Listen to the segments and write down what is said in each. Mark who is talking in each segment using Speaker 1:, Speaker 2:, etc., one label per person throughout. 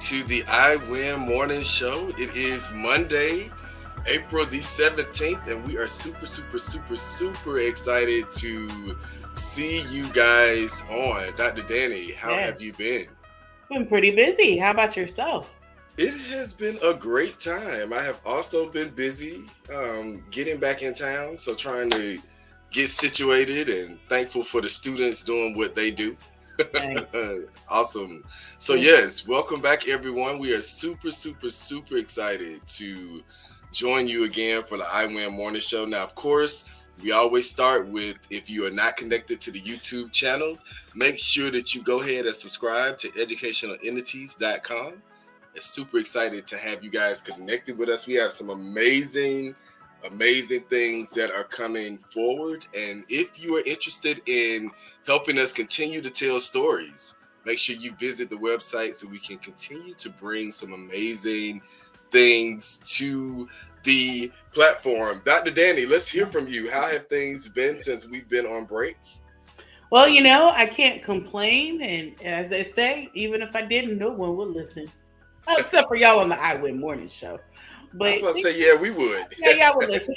Speaker 1: To the I Win Morning Show. It is Monday, April the 17th, and we are super excited to see you guys on. Dr. Danny, how have you been?
Speaker 2: Been pretty busy. How about yourself?
Speaker 1: It has been a great time. I have also been busy getting back in town, so trying to get situated and thankful for the students doing what they do.
Speaker 2: Nice.
Speaker 1: Awesome. So yes, welcome back everyone. We are super excited to join you again for the I Win Morning Show. Now, of course, we always start with, if you are not connected to the YouTube channel, make sure that you go ahead and subscribe to educationalentities.com. I'm super excited to have you guys connected with us. We have some amazing things that are coming forward, and if you are interested in helping us continue to tell stories, make sure you visit the website so we can continue to bring some amazing things to the platform. Dr. Danny, let's hear from you. How have things been since we've been on break?
Speaker 2: Well, I can't complain, and as I say, even if I didn't, no one would listen, except for y'all on the I Win Morning Show. But
Speaker 1: I was about to say, yeah, we would.
Speaker 2: Yeah, y'all would listen.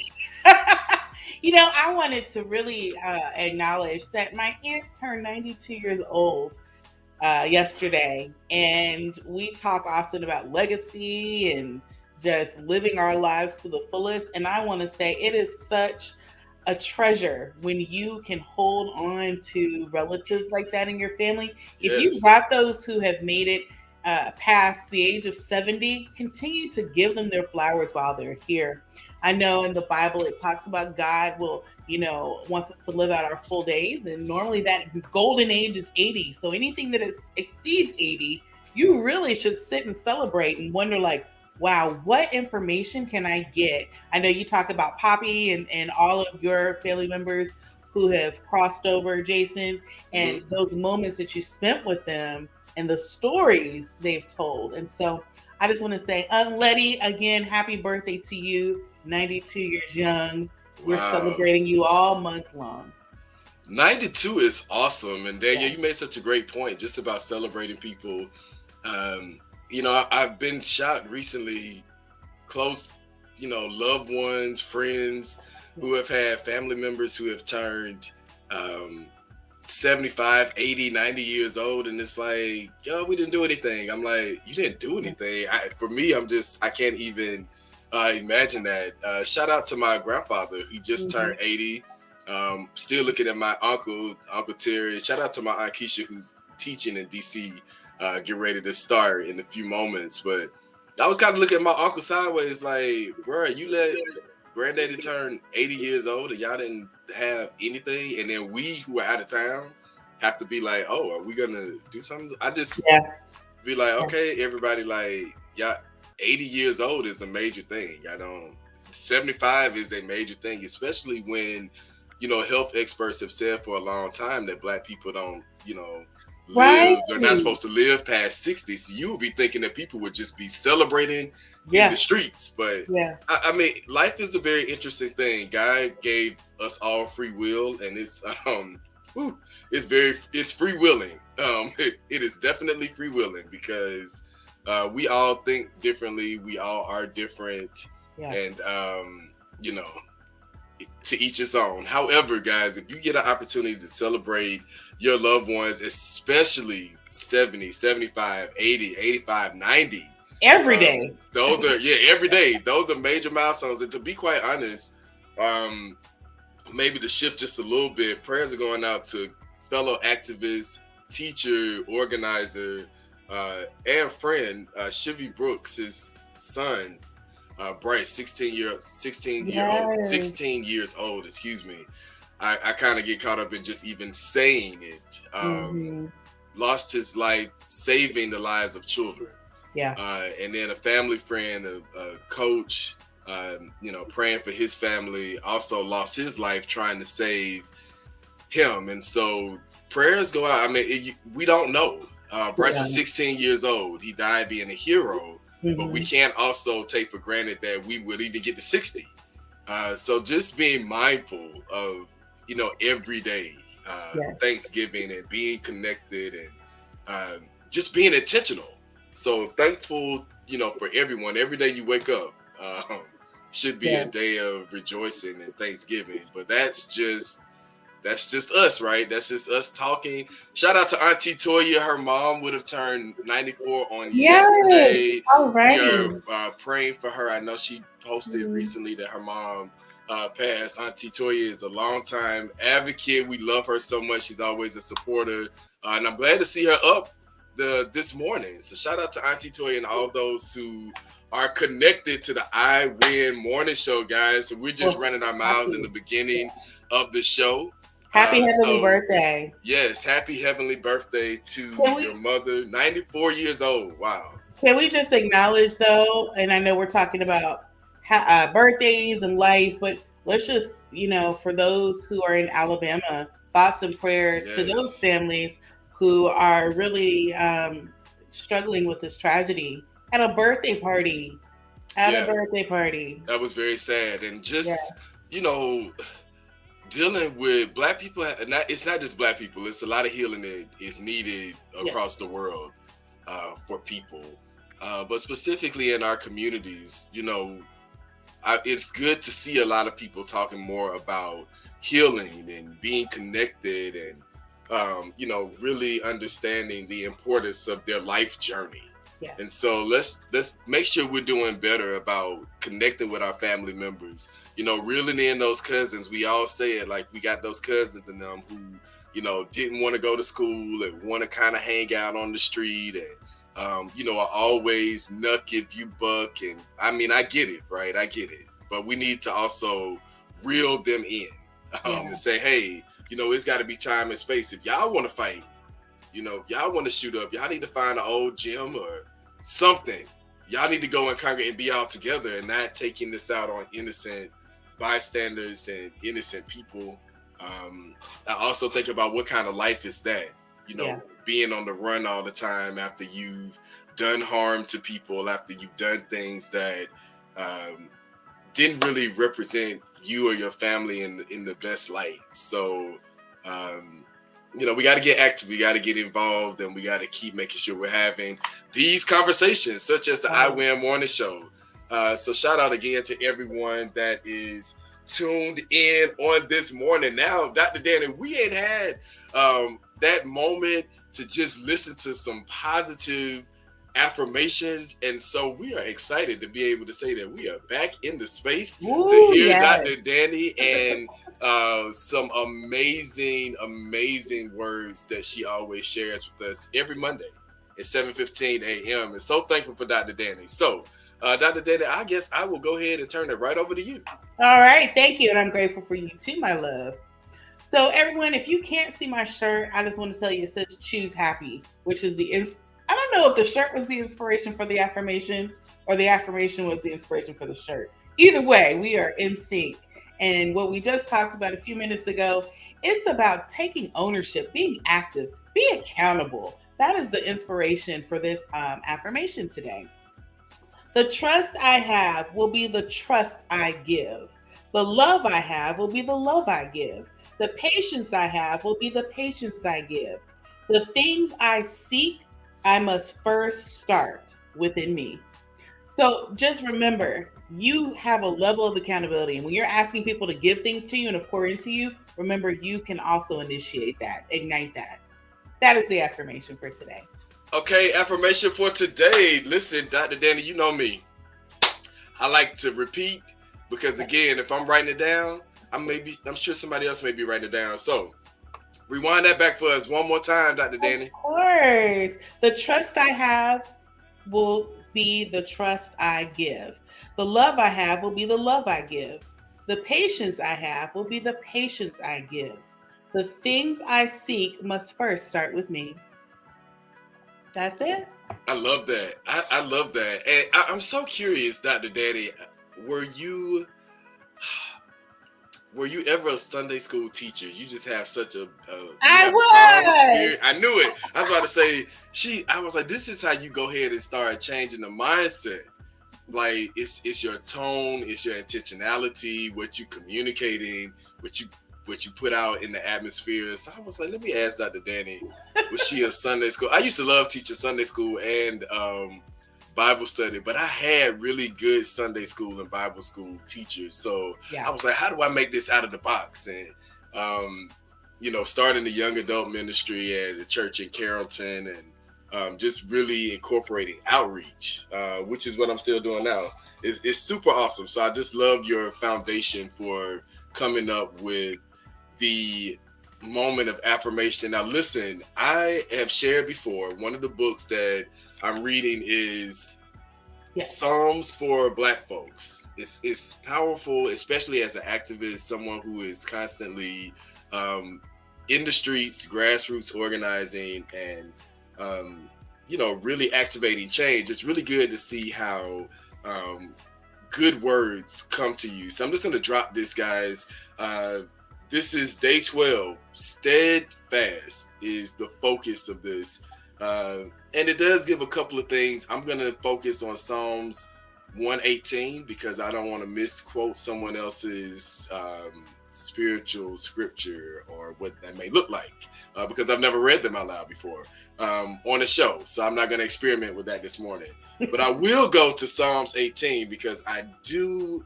Speaker 2: I wanted to really acknowledge that my aunt turned 92 years old yesterday, and we talk often about legacy and just living our lives to the fullest. And I want to say it is such a treasure when you can hold on to relatives like that in your family. Yes. If you've got those who have made it past the age of 70, continue to give them their flowers while they're here. I know in the Bible it talks about God will, wants us to live out our full days, and normally that golden age is 80. So anything that exceeds 80, you really should sit and celebrate and wonder, like, wow, what information can I get? I know you talk about Poppy and all of your family members who have crossed over, Jason, and those moments that you spent with them and the stories they've told. And so I just want to say, Aunt Letty, again, happy birthday to you. 92 years young. We're celebrating you all month long.
Speaker 1: 92 is awesome. And Daniel, you made such a great point just about celebrating people. I've been shocked recently, close, loved ones, friends who have had family members who have turned um, 75, 80, 90 years old, and it's like, yo, we didn't do anything. I'm like, you didn't do anything. For me, I can't even imagine that. Shout out to my grandfather. He just turned 80. Still looking at my Uncle Terry. Shout out to my Aunt Keisha, who's teaching in DC, get ready to start in a few moments. But I was kind of looking at my uncle sideways, like, bro, you let granddaddy turn 80 years old and y'all didn't have anything, and then we who are out of town have to be like, oh, are we gonna do something? I just be like, okay, everybody, like, y'all, 80 years old is a major thing. 75 is a major thing, especially when, health experts have said for a long time that Black people don't, they're not supposed to live past 60. So you would be thinking that people would just be celebrating in the streets. But I mean, life is a very interesting thing. God gave us all free will, and it's free willing. It is definitely free willing, because we all think differently. We all are different, and to each his own. However, guys, if you get an opportunity to celebrate your loved ones, especially 70, 75, 80, 85, 90.
Speaker 2: Every day.
Speaker 1: Those are, every day. Those are major milestones. And to be quite honest, maybe to shift just a little bit, prayers are going out to fellow activists, teacher, organizer, and friend, Shivy Brooks, his son, Bryce, 16 years old, excuse me. I kind of get caught up in just even saying it. Lost his life saving the lives of children. And then a family friend, a coach, praying for his family, also lost his life trying to save him. And so prayers go out. I mean, we don't know. Bryce was 16 years old. He died being a hero. But we can't also take for granted that we would even get to 60. So just being mindful of, every day, Thanksgiving, and being connected, and just being intentional. So thankful, for everyone. Every day you wake up should be a day of rejoicing and Thanksgiving. But that's just us, right? That's just us talking. Shout out to Auntie Toya. Her mom would have turned 94 on yesterday.
Speaker 2: All right.
Speaker 1: We are praying for her. I know she posted recently that her mom passed. Auntie Toya is a longtime advocate. We love her so much. She's always a supporter. And I'm glad to see her up this morning. So shout out to Auntie Toya and all those who are connected to the I Win Morning Show, guys. So we're just running our mouths in the beginning of the show.
Speaker 2: Happy heavenly birthday.
Speaker 1: Yes, happy heavenly birthday to your mother, 94 years old. Wow.
Speaker 2: Can we just acknowledge, though, and I know we're talking about birthdays and life, but let's just, for those who are in Alabama, thoughts and prayers to those families who are really struggling with this tragedy at a birthday party. A birthday party.
Speaker 1: That was very sad. And just, dealing with Black people, it's not just Black people. It's a lot of healing that is needed across the world for people. But specifically in our communities, it's good to see a lot of people talking more about healing and being connected and, really understanding the importance of their life journey.
Speaker 2: Yes.
Speaker 1: And so let's make sure we're doing better about connecting with our family members, reeling in those cousins. We all say it, like, we got those cousins in them who, didn't want to go to school and want to kind of hang out on the street and, are always nuck if you buck. And I mean, I get it, right? I get it. But we need to also reel them in and say, hey, it's got to be time and space. If y'all want to fight, if y'all want to shoot up, y'all need to find an old gym or something. Y'all need to go and congregate and be all together and not taking this out on innocent bystanders and innocent people. I also think about what kind of life is that, being on the run all the time after you've done harm to people, after you've done things that didn't really represent you or your family in the best light. So, we got to get active, we got to get involved, and we got to keep making sure we're having these conversations, such as the I Win Morning Show. So shout out again to everyone that is tuned in on this morning. Now, Dr. Danny, we ain't had that moment to just listen to some positive affirmations, and so we are excited to be able to say that we are back in the space to hear Dr. Danny and some amazing words that she always shares with us every Monday at 7:15 a.m. And so thankful for Dr. Danny. So Dr. Danny, I guess I will go ahead and turn it right over to you.
Speaker 2: All right, thank you, and I'm grateful for you too, my love. So everyone, if you can't see my shirt, I just want to tell you it says "Choose Happy," which is I don't know if the shirt was the inspiration for the affirmation or the affirmation was the inspiration for the shirt. Either way, we are in sync. And what we just talked about a few minutes ago, it's about taking ownership, being active, be accountable. That is the inspiration for this affirmation today. The trust I have will be the trust I give. The love I have will be the love I give. The patience I have will be the patience I give. The things I seek, I must first start within me. So just remember, you have a level of accountability. And when you're asking people to give things to you and to pour into you, remember you can also initiate that, ignite that. That is the affirmation for today.
Speaker 1: Okay, affirmation for today. Listen, Dr. Danny, you know me. I like to repeat because again, if I'm writing it down, I'm sure somebody else may be writing it down. So rewind that back for us one more time, Dr. Danny.
Speaker 2: Of course. The trust I have will be the trust I give. The love I have will be the love I give. The patience I have will be the patience I give. The things I seek must first start with me. That's it.
Speaker 1: I love that. I love that. And I'm so curious, Dr. Danny, were you ever a Sunday school teacher? You just have such a
Speaker 2: I was.
Speaker 1: I knew it. I was about to say, I was like, this is how you go ahead and start changing the mindset. Like it's your tone, it's your intentionality, what you communicating, what you put out in the atmosphere. So I was like, let me ask Dr. Danny, was she a Sunday school? I used to love teaching Sunday school and Bible study, but I had really good Sunday school and Bible school teachers. So I was like, how do I make this out of the box? And, starting the young adult ministry at a church in Carrollton and just really incorporating outreach, which is what I'm still doing now. It's super awesome. So I just love your foundation for coming up with the moment of affirmation. Now, listen, I have shared before, one of the books that I'm reading is Psalms for Black folks. It's powerful, especially as an activist, someone who is constantly in the streets, grassroots organizing, and really activating change. It's really good to see how good words come to you. So I'm just going to drop this, guys. This is day 12. Steadfast is the focus of this. And it does give a couple of things. I'm going to focus on Psalms 118 because I don't want to misquote someone else's spiritual scripture or what that may look like because I've never read them out loud before on the show. So I'm not going to experiment with that this morning. But I will go to Psalms 18 because I do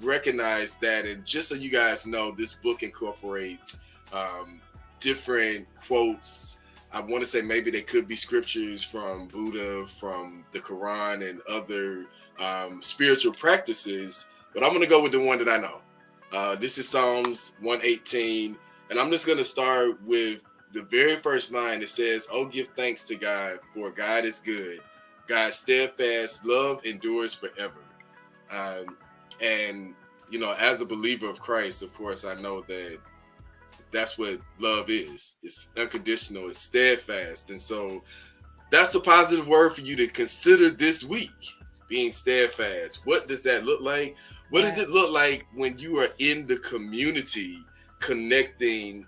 Speaker 1: recognize that, and just so you guys know, this book incorporates different quotes. I want to say maybe they could be scriptures from Buddha, from the Quran, and other spiritual practices, but I'm going to go with the one that I know. This is Psalms 118, and I'm just going to start with the very first line. It says, "Oh, give thanks to God, for God is good. God's steadfast love endures forever." And, as a believer of Christ, of course, I know that that's what love is. It's unconditional, it's steadfast. And so that's a positive word for you to consider this week, being steadfast. What does that look like? What does it look like when you are in the community connecting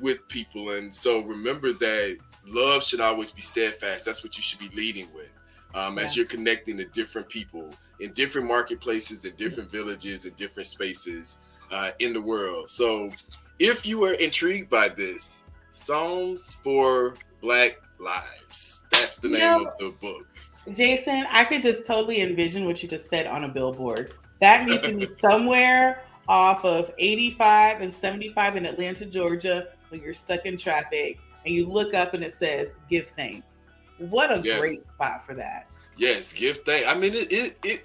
Speaker 1: with people? And so remember that love should always be steadfast. That's what you should be leading with as you're connecting to different people in different marketplaces, in different villages, in different spaces in the world. So if you are intrigued by this, Psalms for Black Lives, that's the name of the book.
Speaker 2: Jason, I could just totally envision what you just said on a billboard. That needs to be somewhere off of 85 and 75 in Atlanta, Georgia, when you're stuck in traffic and you look up and it says give thanks. What a
Speaker 1: Yeah.
Speaker 2: great spot for that.
Speaker 1: Yes, give thanks. I mean,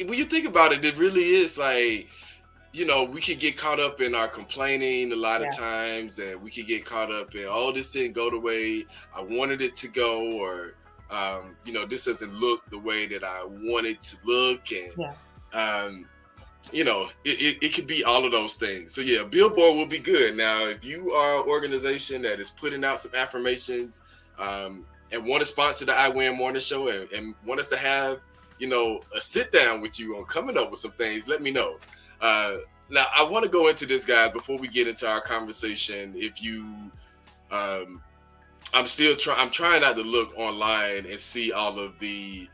Speaker 1: when you think about it, it really is like, we could get caught up in our complaining a lot of
Speaker 2: Yeah.
Speaker 1: times, and we could get caught up in, oh, this didn't go the way I wanted it to go, or this doesn't look the way that I want it to look, and
Speaker 2: Yeah.
Speaker 1: um, it could be all of those things. So yeah, billboard will be good. Now, if you are an organization that is putting out some affirmations, and want to sponsor the I Win Morning Show, and want us to have, a sit down with you on coming up with some things, let me know. Now, I want to go into this, guys, before we get into our conversation. If you, I'm trying not to look online and see all of the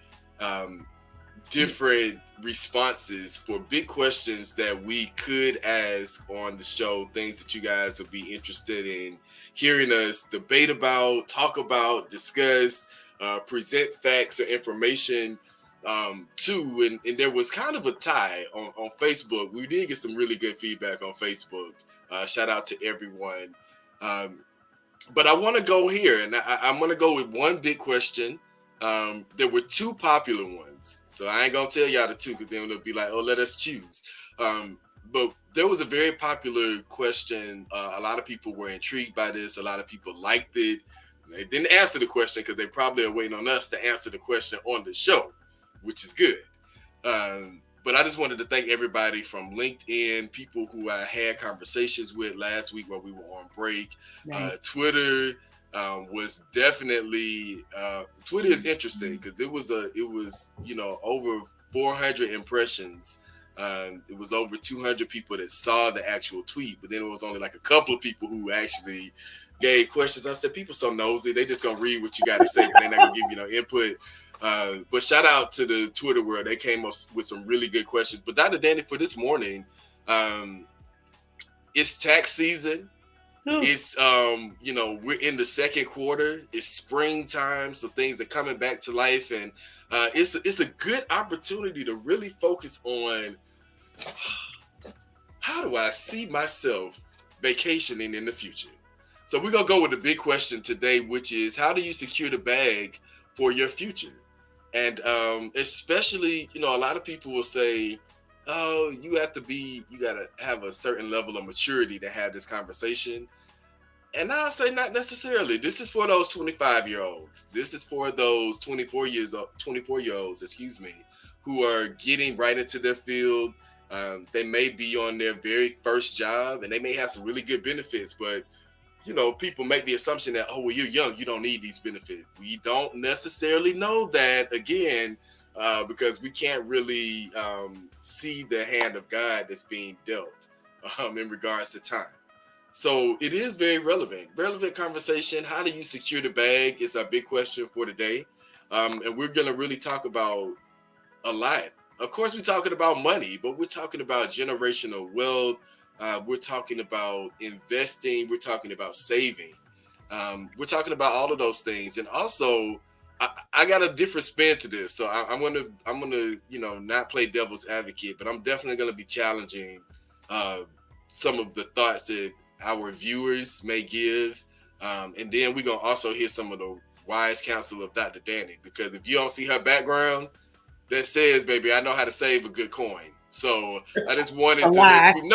Speaker 1: different responses for big questions that we could ask on the show, things that you guys would be interested in hearing us debate about, talk about, discuss, present facts or information too. And there was kind of a tie on Facebook. We did get some really good feedback on Facebook. Shout out to everyone. But I want to go here, and I'm going to go with one big question. There were two popular ones, so I ain't gonna tell y'all the two, because then it'll be like, oh, let us choose. But there was a very popular question. A lot of people were intrigued by this. A lot of people liked it. They didn't answer the question because they probably are waiting on us to answer the question on the show, which is good. But I just wanted to thank everybody from LinkedIn, people who I had conversations with last week while we were on break.
Speaker 2: Nice.
Speaker 1: Twitter was definitely Twitter is interesting because it was over 400 impressions. It was over 200 people that saw the actual tweet, but then it was only like a couple of people who actually gave questions. I said, people so nosy, they just gonna read what you got to say, but they're not gonna give you no input. But shout out to the Twitter world. They came up with some really good questions. But Dr. Danny, for this morning, it's tax season. It's we're in the second quarter. It's springtime, so things are coming back to life, and it's a good opportunity to really focus on how do I see myself vacationing in the future. So we're gonna go with the big question today, which is, how do you secure the bag for your future? And especially, a lot of people will say, oh, you gotta have a certain level of maturity to have this conversation. And I'll say not necessarily. This is for those 25-year-olds. This is for those 24-year-olds, who are getting right into their field. They may be on their very first job, and they may have some really good benefits, but people make the assumption that, oh, well, you're young, you don't need these benefits. We don't necessarily know that, again, because we can't really see the hand of God that's being dealt in regards to time. So it is very relevant conversation. How do you secure the bag is our big question for today. And we're going to really talk about a lot. Of course, we're talking about money, but we're talking about generational wealth. We're talking about investing. We're talking about saving. We're talking about all of those things. And also, I got a different spin to this. So I'm gonna not play devil's advocate, but I'm definitely gonna be challenging some of the thoughts that our viewers may give. And then we're going to also hear some of the wise counsel of Dr. Danny, because if you don't see her background, that says, baby, I know how to save a good coin. So I just wanted to let you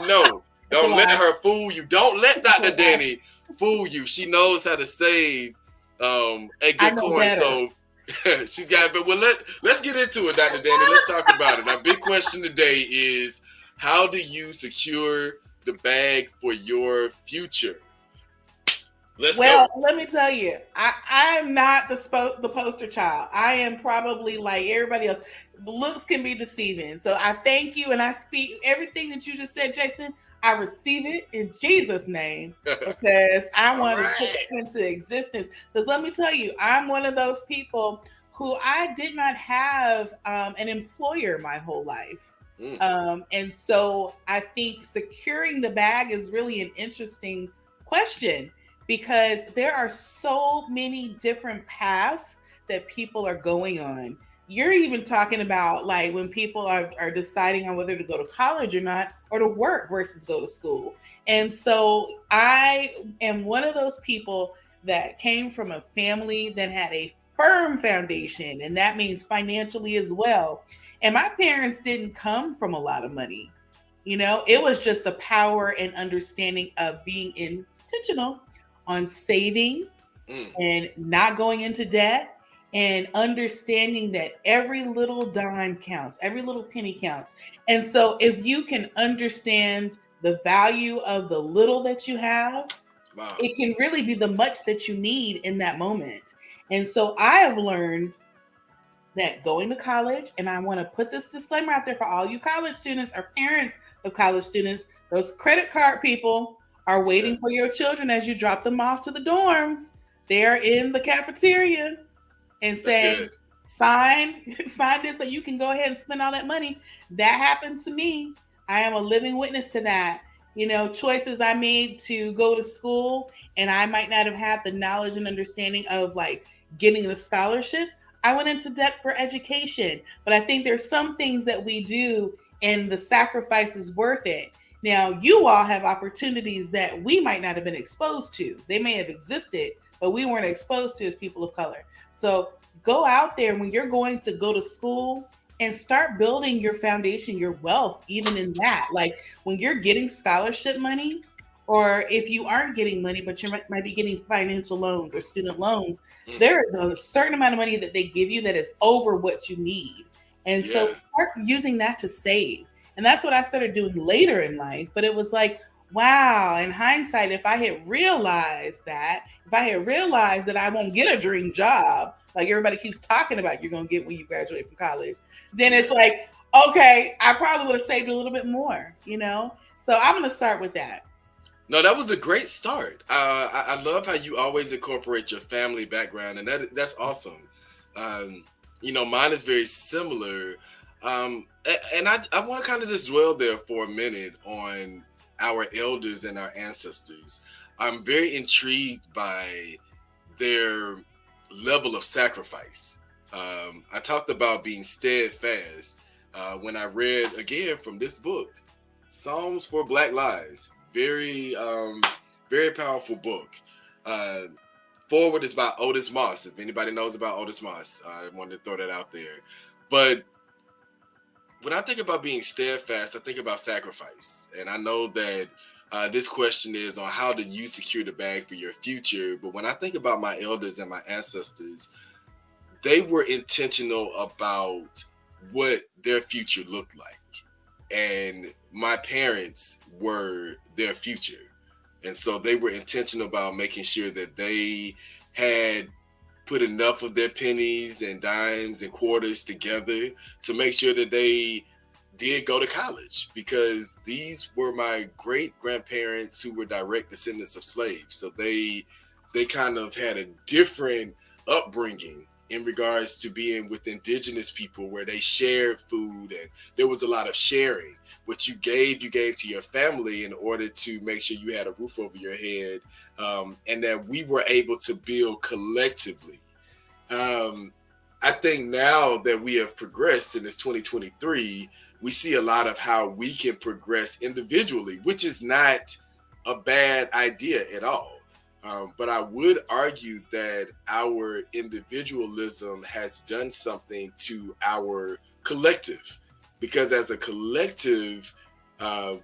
Speaker 1: know. Don't let her fool you. Don't let Dr. Danny fool you. She knows how to save a good coin. Better. So she's got it. But let's get into it, Dr. Danny. Let's talk about it. Our big question today is, how do you secure the bag for your future? Let's go.
Speaker 2: Let me tell you, I'm not the poster child. I am probably like everybody else. Looks can be deceiving. So I thank you, and I speak everything that you just said, Jason. I receive it in Jesus' name, because I want to put it into existence. Because let me tell you, I'm one of those people who I did not have an employer my whole life. And so I think securing the bag is really an interesting question, because there are so many different paths that people are going on. you're even talking about like when people are deciding on whether to go to college or not, or to work versus go to school. And so I am one of those people that came from a family that had a firm foundation, and that means financially as well. And my parents didn't come from a lot of money. It was just the power and understanding of being intentional on saving
Speaker 1: Mm,
Speaker 2: and not going into debt, and understanding that every little dime counts, every little penny counts. And so if you can understand the value of the little that you have,
Speaker 1: wow.
Speaker 2: it can really be the much that you need in that moment. And so I have learned that going to college, and I want to put this disclaimer out there for all you college students or parents of college students, those credit card people are
Speaker 1: Yeah,
Speaker 2: waiting for your children as you drop them off to the dorms. They're in the cafeteria and
Speaker 1: that's good.
Speaker 2: saying, sign this so you can go ahead and spend all that money. That happened to me. I am a living witness to that. Choices I made to go to school, and I might not have had the knowledge and understanding of like getting the scholarships. I went into debt for education, but I think there's some things that we do and the sacrifice is worth it. Now, you all have opportunities that we might not have been exposed to. They may have existed, but we weren't exposed to as people of color. So go out there when you're going to go to school and start building your foundation, your wealth, even in that. Like when you're getting scholarship money, or if you aren't getting money, but you might be getting financial loans or student loans,
Speaker 1: Hmm.
Speaker 2: there is a certain amount of money that they give you that is over what you need. And so
Speaker 1: Yeah.
Speaker 2: start using that to save. And that's what I started doing later in life. But it was like, wow, in hindsight, if I had realized that I won't get a dream job, like everybody keeps talking about you're going to get when you graduate from college, then
Speaker 1: Yeah.
Speaker 2: it's like, okay, I probably would have saved a little bit more. So I'm going to start with that.
Speaker 1: No, that was a great start. I love how you always incorporate your family background, and that's awesome. Um, mine is very similar, and I want to kind of just dwell there for a minute on our elders and our ancestors. I'm very intrigued by their level of sacrifice. I talked about being steadfast when I read again from this book, Psalms for Black Lives. Very powerful book. Uh, Forward is by Otis Moss. If anybody knows about Otis Moss, I wanted to throw that out there. But when I think about being steadfast, I think about sacrifice. And I know that this question is on how do you secure the bag for your future. But when I think about my elders and my ancestors, they were intentional about what their future looked like. And my parents were their future. And so they were intentional about making sure that they had put enough of their pennies and dimes and quarters together to make sure that they did go to college, because these were my great grandparents who were direct descendants of slaves. So they kind of had a different upbringing in regards to being with indigenous people, where they shared food and there was a lot of sharing. What you gave to your family in order to make sure you had a roof over your head, and that we were able to build collectively. um, I think now that we have progressed in this 2023, we see a lot of how we can progress individually, which is not a bad idea at all. But I would argue that our individualism has done something to our collective, because as a collective, uh,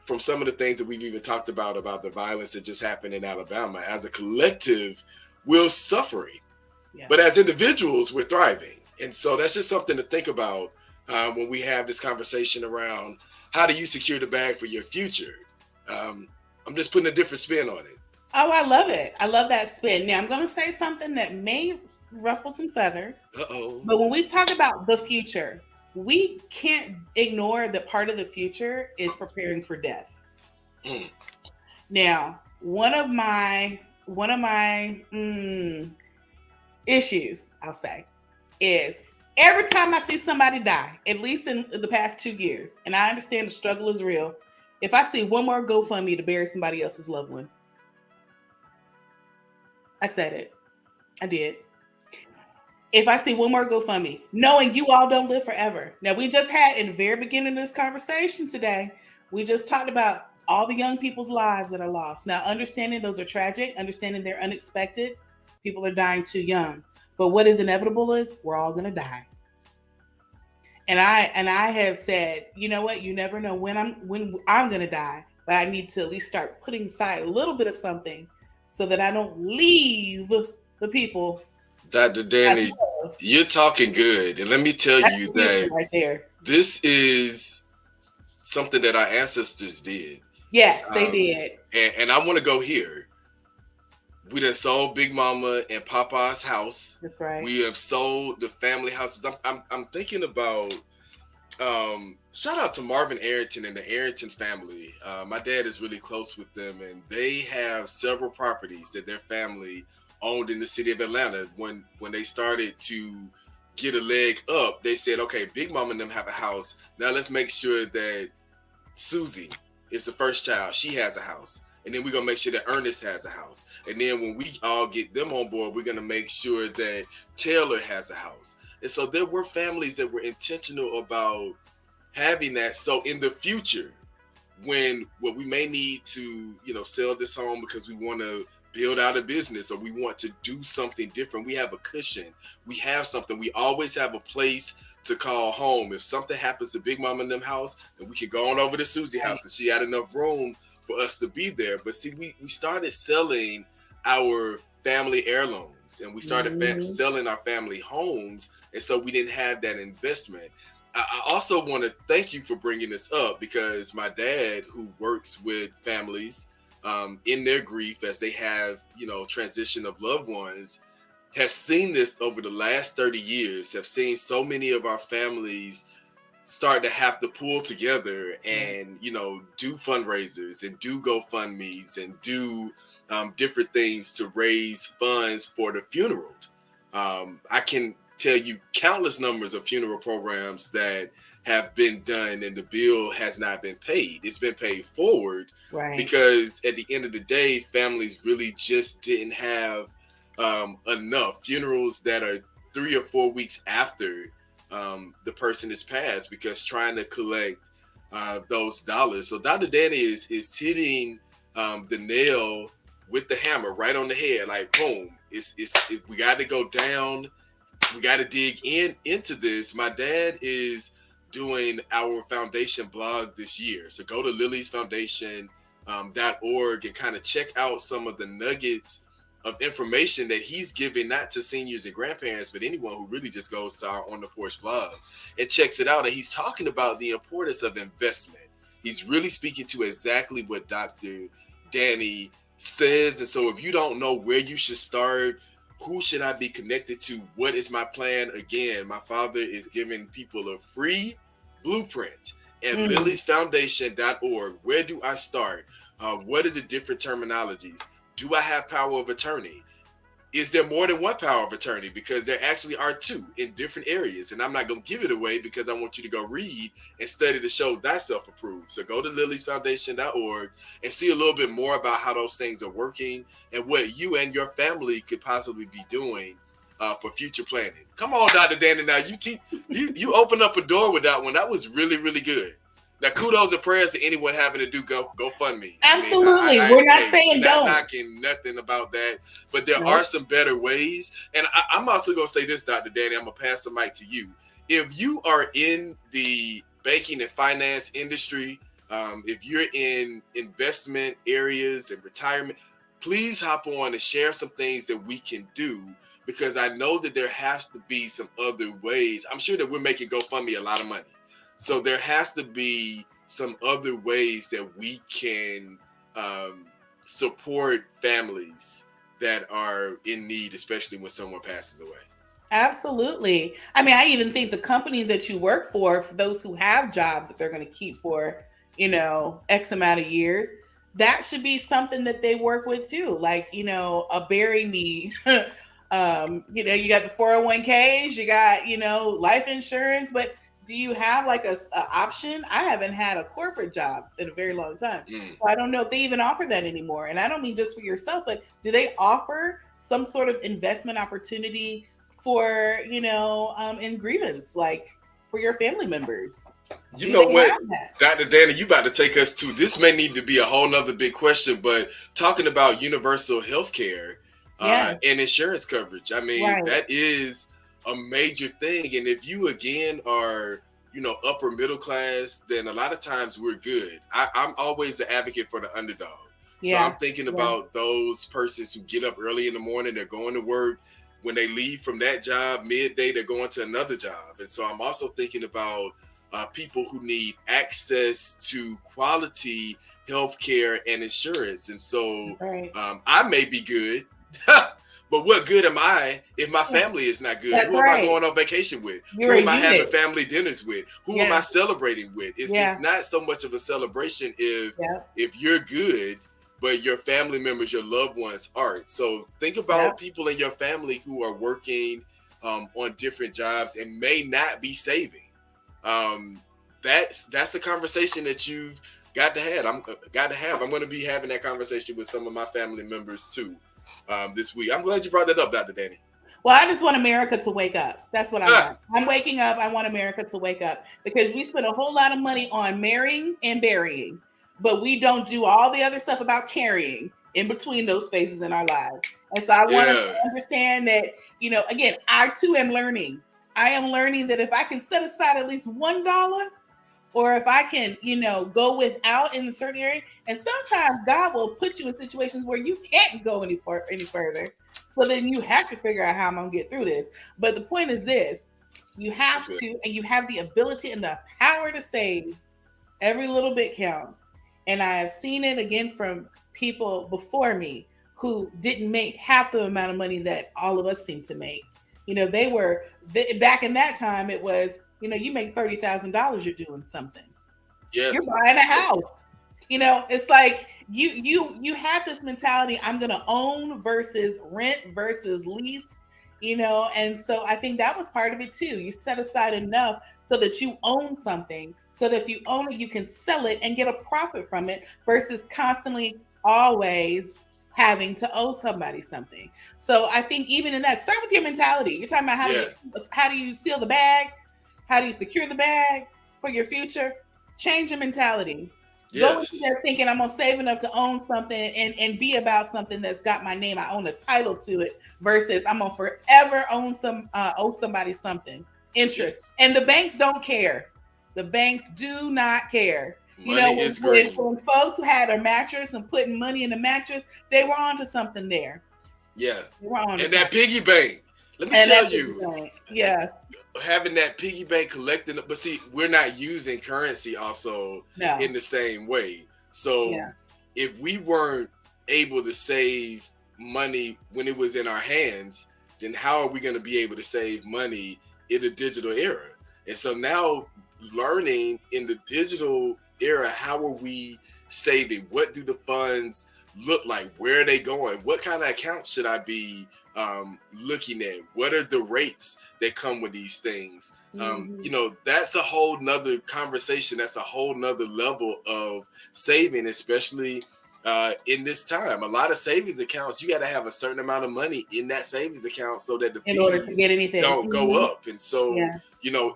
Speaker 1: from some of the things that we've even talked about the violence that just happened in Alabama, as a collective, we're suffering,
Speaker 2: Yeah.
Speaker 1: but as individuals, we're thriving. And so that's just something to think about when we have this conversation around how do you secure the bag for your future. Um, I'm just putting a different spin on it.
Speaker 2: Oh, I love it. I love that spin. Now, I'm going to say something that may ruffle some feathers,
Speaker 1: Uh oh.
Speaker 2: but when we talk about the future, we can't ignore that part of the future is preparing for death.
Speaker 1: Mm,
Speaker 2: Now, one of my issues, I'll say, is every time I see somebody die, at least in the past 2 years, and I understand the struggle is real. If I see one more GoFundMe to bury somebody else's loved one, I said it. I did. If I see one more GoFundMe, knowing you all don't live forever. Now, we just had in the very beginning of this conversation today, we just talked about all the young people's lives that are lost. Now, understanding those are tragic, understanding they're unexpected, people are dying too young. But what is inevitable is we're all going to die. And I have said, you know what? You never know when I'm going to die, but I need to at least start putting aside a little bit of something so that I don't leave the people
Speaker 1: Dr.
Speaker 2: I
Speaker 1: Danny,
Speaker 2: love.
Speaker 1: you're talking good. And let me tell
Speaker 2: That's
Speaker 1: you
Speaker 2: the future
Speaker 1: that
Speaker 2: right there.
Speaker 1: this is something that our ancestors did.
Speaker 2: Yes, they
Speaker 1: Um,
Speaker 2: did.
Speaker 1: and I want to go here. We done sold Big Mama and Papa's house.
Speaker 2: That's right.
Speaker 1: We have sold the family houses. I'm thinking about shout out to Marvin Arrington and the Arrington family. My dad is really close with them, and they have several properties that their family owned in the city of Atlanta. When they started to get a leg up, they said, okay, Big Mama and them have a house. Now let's make sure that Susie is the first child. She has a house. And then we're going to make sure that Ernest has a house. And then when we all get them on board, we're going to make sure that Taylor has a house. And so there were families that were intentional about having that. So in the future, when we may need to, sell this home because we want to build out a business or we want to do something different, we have a cushion. We have something. We always have a place to call home. If something happens to Big Mama in them house, and we can go on over to Susie house because she had enough room for us to be there. But see, we started selling our family heirlooms and we started selling our family homes. And so we didn't have that investment. I also want to thank you for bringing this up because my dad, who works with families in their grief as they have, transition of loved ones, has seen this over the last 30 years, have seen so many of our families start to have to pull together and, do fundraisers and do GoFundMes and do different things to raise funds for the funeral. I can tell you countless numbers of funeral programs that have been done and the bill has not been paid. It's been paid forward because at the end of the day, families really just didn't have enough funerals that are 3 or 4 weeks after the person is passed because trying to collect those dollars. So Dr. Danny is hitting the nail with the hammer right on the head, like boom. We got to go down. We got to dig into this. My dad is doing our foundation blog this year. So go to liliesfoundation.org and kind of check out some of the nuggets of information that he's giving, not to seniors and grandparents, but anyone who really just goes to our On the Porch blog and checks it out. And he's talking about the importance of investment. He's really speaking to exactly what Dr. Danny says. And so if you don't know where you should start, who should I be connected to? What is my plan? Again, my father is giving people a free blueprint at liliesfoundation.org. Where do I start? What are the different terminologies? Do I have power of attorney? Is there more than one power of attorney? Because there actually are two in different areas. And I'm not going to give it away because I want you to go read and study to show thyself approved. So go to liliesfoundation.org and see a little bit more about how those things are working and what you and your family could possibly be doing for future planning. Come on, Dr. Danny. Now you opened up a door with that one. That was really, really good. Now, kudos and prayers to anyone having to do GoFundMe.
Speaker 2: Absolutely. We're not saying
Speaker 1: not
Speaker 2: don't.
Speaker 1: knocking nothing about that, but there are some better ways. And I'm also going to say this, Dr. Danny, I'm going to pass the mic to you. If you are in the banking and finance industry, if you're in investment areas and retirement, please hop on and share some things that we can do, because I know that there has to be some other ways. I'm sure that we're making GoFundMe a lot of money. So there has to be some other ways that we can support families that are in need, especially when someone passes away.
Speaker 2: Absolutely. I mean, I even think the companies that you work for those who have jobs that they're going to keep for, X amount of years, that should be something that they work with too. Like, a bury me. You got the 401ks, you got, life insurance, but do you have like a option? I haven't had a corporate job in a very long time. So I don't know if they even offer that anymore. And I don't mean just for yourself, but do they offer some sort of investment opportunity for, in grievance, like for your family members?
Speaker 1: You
Speaker 2: Do
Speaker 1: know
Speaker 2: they
Speaker 1: what,
Speaker 2: have that?
Speaker 1: Dr. Danny, you about to take us to this may need to be a whole nother big question, but talking about universal health care
Speaker 2: Yeah,
Speaker 1: and insurance coverage, I mean,
Speaker 2: right.
Speaker 1: that is a major thing. And if you again are, upper middle class, then a lot of times we're good. I'm always the advocate for the underdog. So I'm
Speaker 2: Yeah,
Speaker 1: thinking
Speaker 2: yeah,
Speaker 1: about those persons who get up early in the morning, they're going to work. When they leave from that job midday, they're going to another job. And so I'm also thinking about people who need access to quality health care and insurance. And so
Speaker 2: that's right.
Speaker 1: I may be good, but what good am I if my
Speaker 2: Yeah,
Speaker 1: family is not good?
Speaker 2: that's
Speaker 1: Who am I
Speaker 2: right.
Speaker 1: going on vacation with?
Speaker 2: You're
Speaker 1: Who
Speaker 2: a
Speaker 1: am I having
Speaker 2: unit.
Speaker 1: family dinners with? Who am I
Speaker 2: Yeah,
Speaker 1: celebrating with? It's
Speaker 2: yeah,
Speaker 1: not so much of a celebration
Speaker 2: yeah,
Speaker 1: if you're good, but your family members, your loved ones aren't. So think
Speaker 2: yeah.
Speaker 1: about people in your family who are working on different jobs and may not be saving. Um, that's a conversation that you've got to have. I'm going to be having that conversation with some of my family members too this week. I'm glad you brought that up, Dr. Danny.
Speaker 2: Well, I just want America to wake up. That's what I
Speaker 1: Ah,
Speaker 2: want. I'm waking up. I want America to wake up because we spend a whole lot of money on marrying and burying, but we don't do all the other stuff about carrying in between those phases in our lives. And so I want us
Speaker 1: yeah,
Speaker 2: to understand that, again, I too am learning. I am learning that if I can set aside at least $1, or if I can, go without in a certain area. And sometimes God will put you in situations where you can't go any further. So then you have to figure out how I'm gonna get through this. But the point is this: you
Speaker 1: that's
Speaker 2: have
Speaker 1: it.
Speaker 2: to, and you have the ability and the power to save. Every little bit counts. And I have seen it again from people before me who didn't make half the amount of money that all of us seem to make. They were back in that time. It was, you make $30,000, you're doing something.
Speaker 1: Yeah,
Speaker 2: You're buying a house. It's like you have this mentality, I'm gonna own versus rent versus lease, and so I think that was part of it too. You set aside enough so that you own something, so that if you own it, you can sell it and get a profit from it versus constantly always having to owe somebody something. So I think even in that, start with your mentality. You're talking about
Speaker 1: yeah,
Speaker 2: how do you seal the bag? How do you secure the bag for your future? Change your mentality. Go into
Speaker 1: yes,
Speaker 2: there thinking I'm gonna save enough to own something and be about something that's got my name. I own a title to it versus I'm gonna forever owe somebody something.
Speaker 1: yeah.
Speaker 2: Interest. And the banks don't care. The banks do not care.
Speaker 1: Money
Speaker 2: When,
Speaker 1: is
Speaker 2: when,
Speaker 1: green.
Speaker 2: when folks who had a mattress and putting money in the mattress, they were onto something there.
Speaker 1: Yeah,
Speaker 2: They were onto
Speaker 1: and that
Speaker 2: something.
Speaker 1: piggy bank. Let me
Speaker 2: And
Speaker 1: tell
Speaker 2: that's the
Speaker 1: you,
Speaker 2: point. Yes.
Speaker 1: having that piggy bank collecting, but see, we're not using currency also
Speaker 2: No.
Speaker 1: in the same way. So
Speaker 2: Yeah.
Speaker 1: if we weren't able to save money when it was in our hands, then how are we going to be able to save money in the digital era? And so now, learning in the digital era, how are we saving? What do the funds look like? Where are they going? What kind of accounts should I be looking at? What are the rates that come with these things?
Speaker 2: Hmm.
Speaker 1: That's a whole nother conversation. That's a whole nother level of saving, especially in this time. A lot of savings accounts, you got to have a certain amount of money in that savings account so that the
Speaker 2: In order to
Speaker 1: fees
Speaker 2: get anything.
Speaker 1: don't go
Speaker 2: Hmm.
Speaker 1: up. And so,
Speaker 2: Yeah.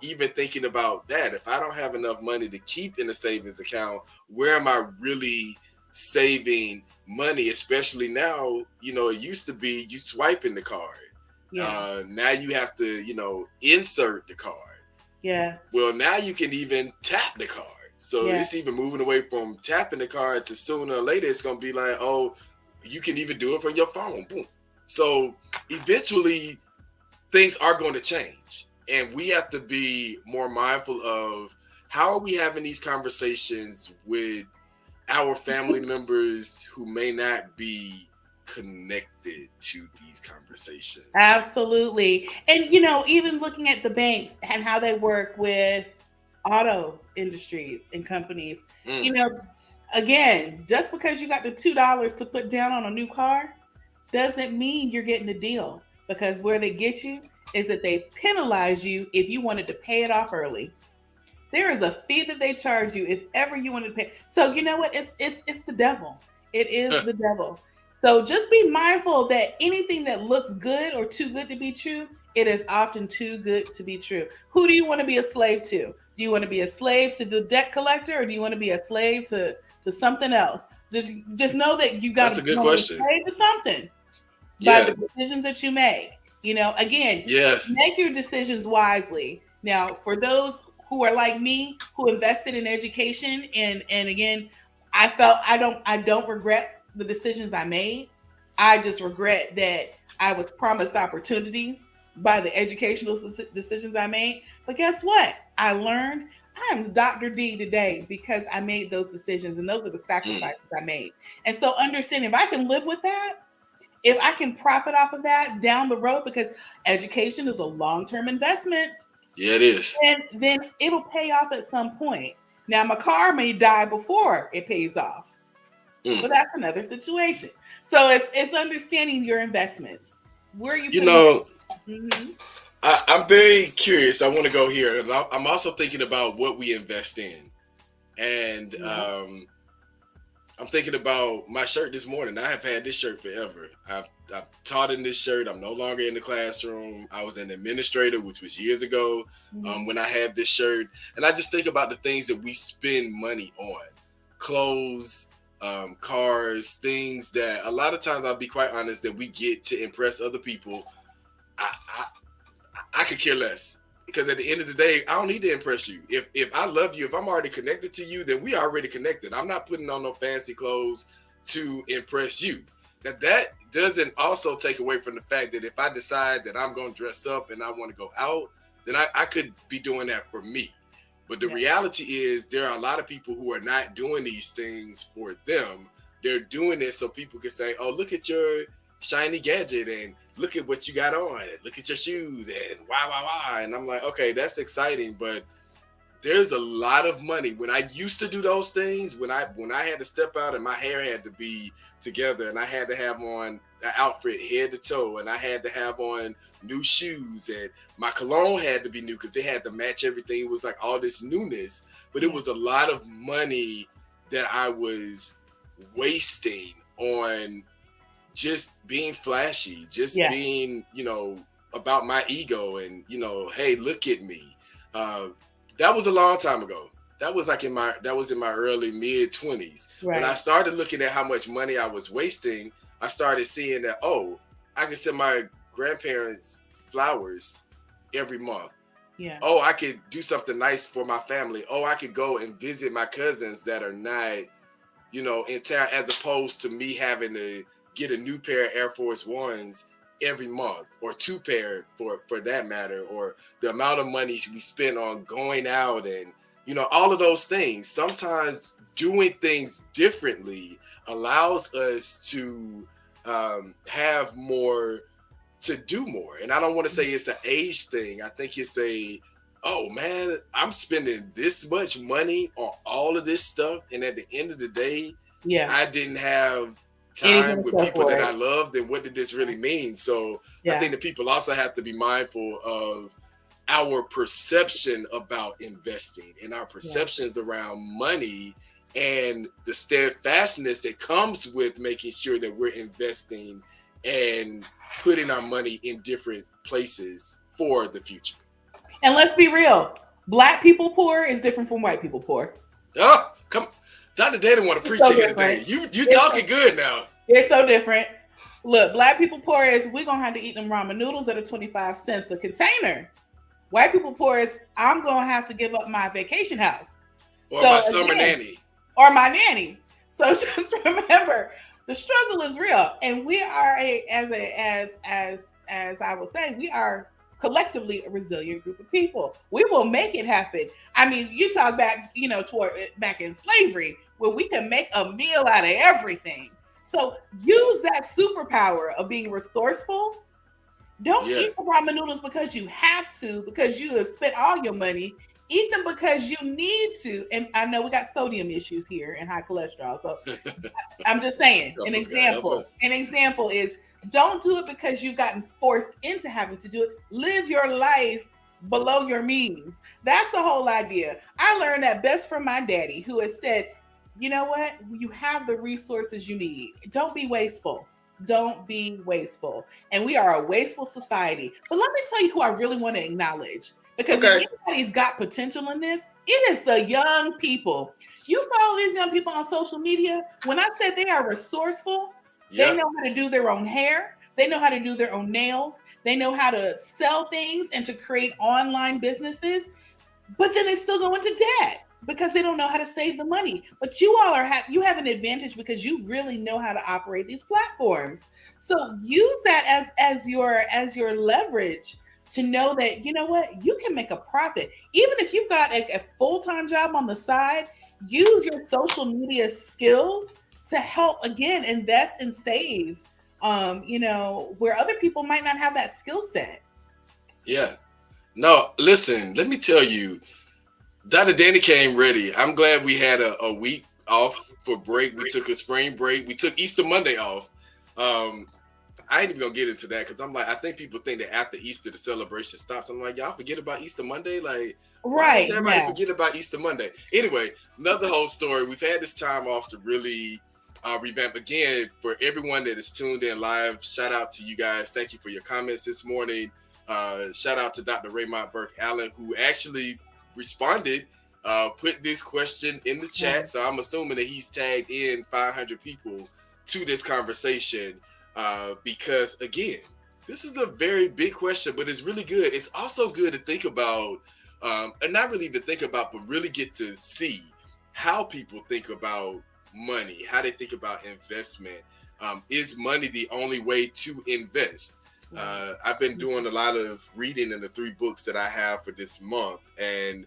Speaker 1: even thinking about that, if I don't have enough money to keep in a savings account, where am I really saving money? Especially now, it used to be you swiping the card.
Speaker 2: Yeah.
Speaker 1: Now you have to, insert the card.
Speaker 2: Yes.
Speaker 1: Well, now you can even tap the card. So
Speaker 2: Yeah.
Speaker 1: it's even moving away from tapping the card to sooner or later it's gonna be like, oh, you can even do it from your phone. Boom. So eventually things are going to change. And we have to be more mindful of how are we having these conversations with our family members who may not be connected to these conversations.
Speaker 2: Absolutely. And even looking at the banks and how they work with auto industries and companies, you
Speaker 1: Mm,
Speaker 2: know, again, just because you got the $2 to put down on a new car doesn't mean you're getting a deal because where they get you is that they penalize you if you wanted to pay it off early. There is a fee that they charge you if ever you want to pay. So you know what? It's the devil. It is
Speaker 1: huh,
Speaker 2: the devil. So just be mindful that anything that looks good or too good to be true It is often too good to be true. Who do you want to be a slave to? Do you want to be a slave to the debt collector, or do you want to be a slave to something else? Just know that you got
Speaker 1: That's
Speaker 2: to
Speaker 1: a good
Speaker 2: become a
Speaker 1: question.
Speaker 2: slave to something by
Speaker 1: Yeah,
Speaker 2: the decisions that you make. Again,
Speaker 1: yeah.
Speaker 2: make your decisions wisely. Now, for those who are like me, who invested in education, and again, I don't regret the decisions I made. I just regret that I was promised opportunities by the educational decisions I made. But guess what? I learned. I am Dr. D today because I made those decisions, and those are the
Speaker 1: Mm.
Speaker 2: sacrifices I made. And so, understand, if I can live with that, if I can profit off of that down the road, because education is a long-term investment,
Speaker 1: Yeah, it is.
Speaker 2: then it'll pay off at some point. Now my car may die before it pays off,
Speaker 1: Mm.
Speaker 2: but that's another situation. So it's understanding your investments. Where are you
Speaker 1: You
Speaker 2: putting
Speaker 1: know,
Speaker 2: your mm-hmm.
Speaker 1: I'm very curious. I want to go here, and I'm also thinking about what we invest in, and
Speaker 2: Yeah.
Speaker 1: I'm thinking about my shirt this morning. I have had this shirt forever. I've taught in this shirt. I'm no longer in the classroom. I was an administrator, which was years ago,
Speaker 2: Mm-hmm.
Speaker 1: when I had this shirt. And I just think about the things that we spend money on: clothes, cars, things that a lot of times, I'll be quite honest, that we get to impress other people. I, I, I could care less, because at the end of the day, I don't need to impress you. If I love you, if I'm already connected to you, then we already connected. I'm not putting on no fancy clothes to impress you. Now that doesn't also take away from the fact that if I decide that I'm going to dress up and I want to go out, then I could be doing that for me. But the
Speaker 2: Yeah.
Speaker 1: reality is, there are a lot of people who are not doing these things for them. They're doing it so people can say, "Oh, look at your shiny gadget, and look at what you got on, and look at your shoes, and why, why, why." And I'm like, okay, that's exciting, but there's a lot of money. When I used to do those things, when I had to step out and my hair had to be together, and I had to have on an outfit head to toe, and I had to have on new shoes, and my cologne had to be new because it had to match everything. It was like all this newness, but it
Speaker 2: Yeah.
Speaker 1: was a lot of money that I was wasting on just being flashy, just
Speaker 2: Yeah.
Speaker 1: being, about my ego, and, hey, look at me. Uh, that was a long time ago. That was in my early mid 20s. When I
Speaker 2: Right.
Speaker 1: started looking at how much money I was wasting, I started seeing that, oh, I can send my grandparents flowers every month.
Speaker 2: Yeah.
Speaker 1: Oh, I could do something nice for my family. Oh, I could go and visit my cousins that are not, in town, as opposed to me having to get a new pair of Air Force Ones every month, or two pair for that matter, or the amount of money we spend on going out, and all of those things. Sometimes doing things differently allows us to have more, to do more. And I don't want to say it's an age thing. I think it's a, oh man, I'm spending this much money on all of this stuff, and at the end of the day,
Speaker 2: Yeah.
Speaker 1: I didn't have time
Speaker 2: Anything
Speaker 1: with
Speaker 2: so
Speaker 1: people
Speaker 2: for
Speaker 1: that
Speaker 2: it.
Speaker 1: I loved. Then what did this really mean? So I
Speaker 2: Yeah.
Speaker 1: think that people also have to be mindful of our perception about investing, and our
Speaker 2: Yeah.
Speaker 1: perceptions around money, and the steadfastness that comes with making sure that we're investing and putting our money in different places for the future.
Speaker 2: And let's be real. Black people poor is different from white people poor.
Speaker 1: Oh, come, Dr. Dan didn't want to
Speaker 2: It's
Speaker 1: preach
Speaker 2: so
Speaker 1: in here today.
Speaker 2: different.
Speaker 1: You
Speaker 2: It's so,
Speaker 1: talking good now.
Speaker 2: it's so different. Look, black people poor is we're gonna have to eat them ramen noodles that are 25 cents a container. White people poor is I'm gonna have to give up my vacation house.
Speaker 1: Or my
Speaker 2: So
Speaker 1: summer
Speaker 2: again,
Speaker 1: nanny.
Speaker 2: or my nanny. So just remember, the struggle is real, and we are as I will say, we are collectively a resilient group of people. We will make it happen. I mean, you talk back, toward back in slavery, where we can make a meal out of everything. So use that superpower of being resourceful. Don't
Speaker 1: Yeah.
Speaker 2: eat the ramen noodles because you have to, because you have spent all your money. Eat them because you need to. And I know we got sodium issues here and high cholesterol. So I'm just saying,
Speaker 1: Help
Speaker 2: an
Speaker 1: us, God. Help
Speaker 2: example.
Speaker 1: us.
Speaker 2: An example is don't do it because you've gotten forced into having to do it. Live your life below your means. That's the whole idea. I learned that best from my daddy, who has said, you know what? You have the resources you need. Don't be wasteful. don't be wasteful. And we are a wasteful society. But let me tell you who I really want to acknowledge. Because if
Speaker 1: Okay.
Speaker 2: anybody's got potential in this, it is the young people. You follow these young people on social media. When I said they are resourceful, they
Speaker 1: Yep.
Speaker 2: know how to do their own hair. They know how to do their own nails. They know how to sell things and to create online businesses. But then they still go into debt because they don't know how to save the money. But you all you have an advantage because you really know how to operate these platforms. So use that as your leverage to know that you know what you can make a profit even if you've got a full-time job on the side. Use your social media skills to help again invest and save, where other people might not have that skill set.
Speaker 1: Yeah. No, listen, let me tell you, Dr. Danny came ready. I'm glad we had a week off for break. We took a spring break. We took Easter Monday off. Um, I ain't even gonna get into that because I'm like, I think people think that after Easter the celebration stops. I'm like, y'all forget about Easter Monday? Like, why does
Speaker 2: Right,
Speaker 1: everybody
Speaker 2: yeah.
Speaker 1: forget about Easter Monday? Anyway, another whole story. We've had this time off to really revamp again for everyone that is tuned in live. Shout out to you guys. Thank you for your comments this morning. Shout out to Dr. Raymond Burke Allen, who actually responded, put this question in the
Speaker 2: Yeah.
Speaker 1: chat. So I'm assuming that he's tagged in 500 people to this conversation because, again, this is a very big question, but it's really good. It's also good to think about, and not really even think about, but really get to see how people think about money, how they think about investment. Is money the only way to invest?
Speaker 2: Right.
Speaker 1: I've been doing a lot of reading in the 3 books that I have for this month, and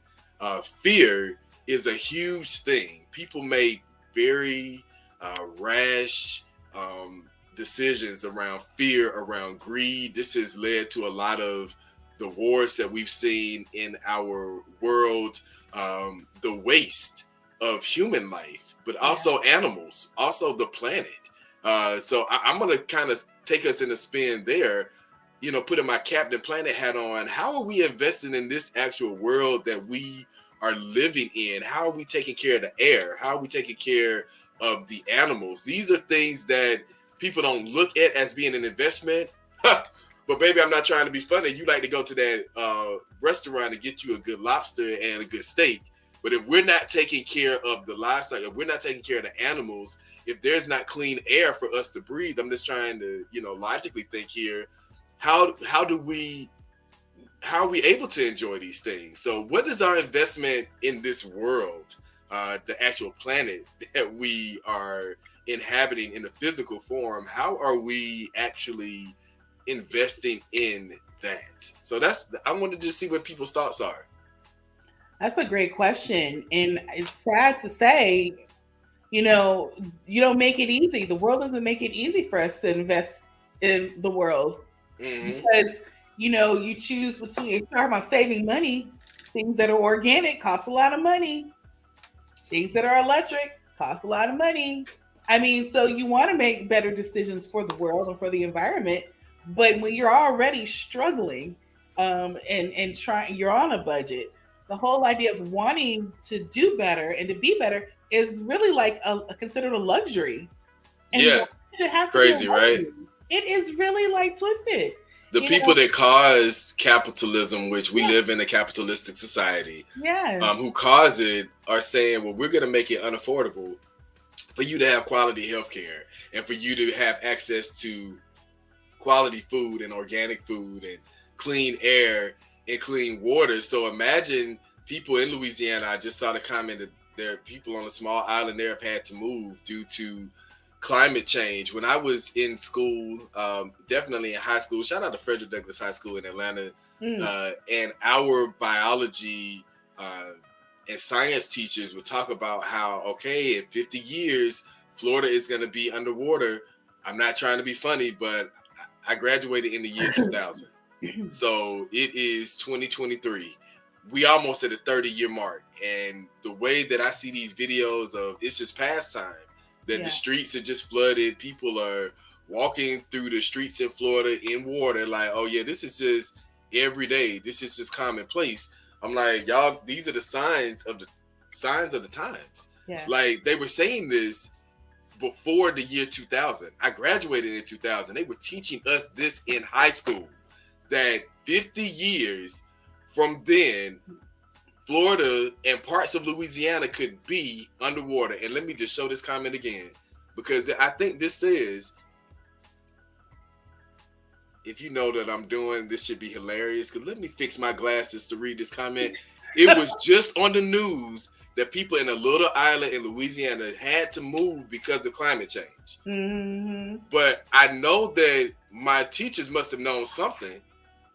Speaker 1: fear is a huge thing. People make very rash decisions around fear, around greed. This has led to a lot of the wars that we've seen in our world, the waste of human life, but
Speaker 2: Yeah.
Speaker 1: also animals, also the planet. So I'm going to kind of take us in a spin there, putting my Captain Planet hat on. How are we investing in this actual world that we are living in? How are we taking care of the air? How are we taking care of the animals? These are things that people don't look at as being an investment. But baby, I'm not trying to be funny. You like to go to that restaurant and get you a good lobster and a good steak. But if we're not taking care of the livestock, if we're not taking care of the animals, if there's not clean air for us to breathe, I'm just trying to, logically think here. How do we how are we able to enjoy these things? So what is our investment in this world, the actual planet that we are inhabiting in the physical form? How are we actually investing in that? So I wanted to see what people's thoughts are.
Speaker 2: That's a great question. And it's sad to say, you know, you don't make it easy. The world doesn't make it easy for us to invest in the world
Speaker 1: Hmm.
Speaker 2: because, you choose between, if you're talking about saving money, things that are organic cost a lot of money. Things that are electric cost a lot of money. I mean, so you want to make better decisions for the world and for the environment, but when you're already struggling, and trying, you're on a budget. The whole idea of wanting to do better and to be better is really like considered a luxury, and
Speaker 1: Yeah,
Speaker 2: why did it have to be a
Speaker 1: crazy, right?
Speaker 2: luxury? It is really like twisted,
Speaker 1: The
Speaker 2: you know.
Speaker 1: people that cause capitalism, which we
Speaker 2: Yeah,
Speaker 1: live in a capitalistic society,
Speaker 2: yes,
Speaker 1: who cause it, are saying, well, we're going to make it unaffordable for you to have quality health care and for you to have access to quality food and organic food and clean air and clean water. So imagine people in Louisiana. I just saw the comment that there are people on a small island there have had to move due to climate change. When I was in school, definitely in high school, shout out to Frederick Douglass High School in Atlanta,
Speaker 2: mm,
Speaker 1: and our biology uh, and science teachers would talk about how, okay, in 50 years, Florida is going to be underwater. I'm not trying to be funny, but I graduated in the year 2000. So it is 2023. We almost at a 30-year mark. And the way that I see these videos of it's just pastime, that the
Speaker 2: yeah,
Speaker 1: streets are just flooded. People are walking through the streets in Florida in water, like, oh yeah, this is just every day. This is just commonplace. I'm like, y'all, these are the signs of the times.
Speaker 2: yeah,
Speaker 1: Like they were saying this before the year 2000. I graduated in 2000. They were teaching us this in high school, that 50 years from then, Florida and parts of Louisiana could be underwater. And let me just show this comment again, because I think this says, if you know that I'm doing this, should be hilarious. Because let me fix my glasses to read this comment. It was just on the news that people in a little island in Louisiana had to move because of climate change.
Speaker 2: Mm-hmm.
Speaker 1: But I know that my teachers must have known something,